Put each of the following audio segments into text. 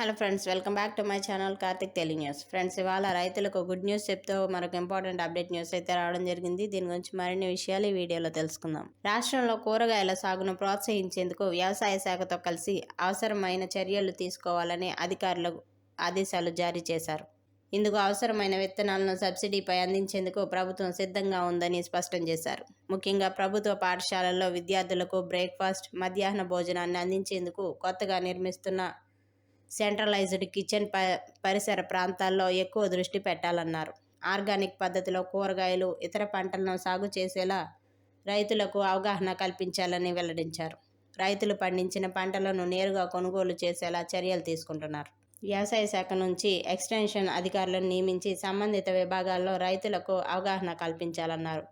Hello friends, welcome back to my channel Karthik Telugu news. Friends, ఇవాళ రైతులకు good news చెప్తూ మరొక ఇంపార్టెంట్ అప్డేట్ న్యూస్ అయితే రావడం జరిగింది. దీని గురించి మరిన్ని విషయాలు ఈ వీడియోలో తెలుసుకుందాం. రాష్ట్రంలో కూరగాయల సాగును ప్రోత్సహించేందుకు వ్యవసాయ శాఖతో కలిసి అవసరమైన చర్యలు తీసుకోవాలని అధికారులకు ఆదేశాలు జారీ చేశారు. ఇందుకు అవసరమైన విత్తనాలను సబ్సిడీపై అందించేందుకు ప్రభుత్వం సిద్ధంగా ఉందని స్పష్టం చేశారు. ముఖ్యంగా ప్రభుత్వ పాఠశాలల్లో విద్యార్థులకు బ్రేక్ఫాస్ట్, మధ్యాహ్న భోజనాన్ని అందించేందుకు కొత్తగా నిర్మిస్తున్న సెంట్రలైజ్డ్ కిచెన్ పరిసర ప్రాంతాల్లో ఎక్కువ దృష్టి పెట్టాలన్నారు. ఆర్గానిక్ పద్ధతిలో కూరగాయలు, ఇతర పంటలను సాగు చేసేలా రైతులకు అవగాహన కల్పించాలని వెల్లడించారు. రైతులు పండించిన పంటలను నేరుగా కొనుగోలు చేసేలా చర్యలు తీసుకుంటున్నారు. వ్యవసాయ శాఖ నుంచి ఎక్స్టెన్షన్ అధికారులను నియమించి సంబంధిత విభాగాల్లో రైతులకు అవగాహన కల్పించాలన్నారు.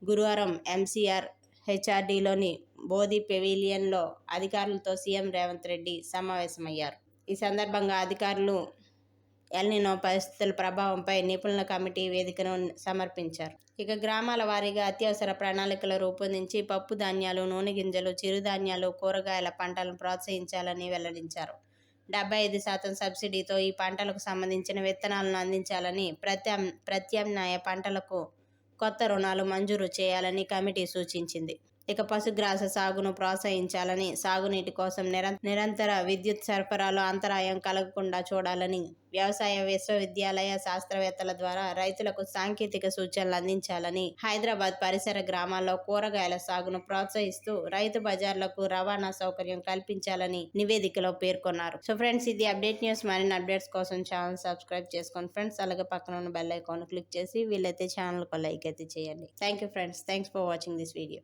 గురువారం ఎంసీఆర్ హెచ్ఆర్డీలోని బోధి పెవిలియన్లో అధికారులతో సీఎం రేవంత్ రెడ్డి సమావేశమయ్యారు. ఈ సందర్భంగా అధికారులు ఎల్నినో పరిస్థితుల ప్రభావంపై నిపుణుల కమిటీ వేదికను సమర్పించారు. ఇక గ్రామాల వారీగా అత్యవసర ప్రణాళికలు రూపొందించి పప్పు ధాన్యాలు, నూనె గింజలు, చిరుధాన్యాలు, కూరగాయల పంటలను ప్రోత్సహించాలని వెల్లడించారు. 75% సబ్సిడీతో ఈ పంటలకు సంబంధించిన విత్తనాలను అందించాలని, ప్రత్యామ్నాయ పంటలకు కొత్త రుణాలు మంజూరు చేయాలని కమిటీ సూచించింది. ఇక పశుగ్రాస సాగును ప్రోత్సహించాలని, సాగునీటి కోసం నిరంతర విద్యుత్ సరఫరాలో అంతరాయం కలగకుండా చూడాలని, వ్యవసాయ విశ్వవిద్యాలయ శాస్త్రవేత్తల ద్వారా రైతులకు సాంకేతిక సూచనలు అందించాలని, హైదరాబాద్ పరిసర గ్రామాల్లో కూరగాయల సాగును ప్రోత్సహిస్తూ రైతు బజార్లకు రవాణా సౌకర్యం కల్పించాలని నివేదికలో పేర్కొన్నారు. సో ఫ్రెండ్స్, ఇది అప్డేట్ న్యూస్. మరిన్ని అప్డేట్స్ కోసం ఛానల్ సబ్స్క్రైబ్ చేసుకోండి ఫ్రెండ్స్. అలాగే పక్కన ఉన్న బెల్ ఐకాన్ క్లిక్ చేసి వీలైతే ఛానల్కు లైక్ అయితే చేయండి. Thank you friends. Thanks for watching this video.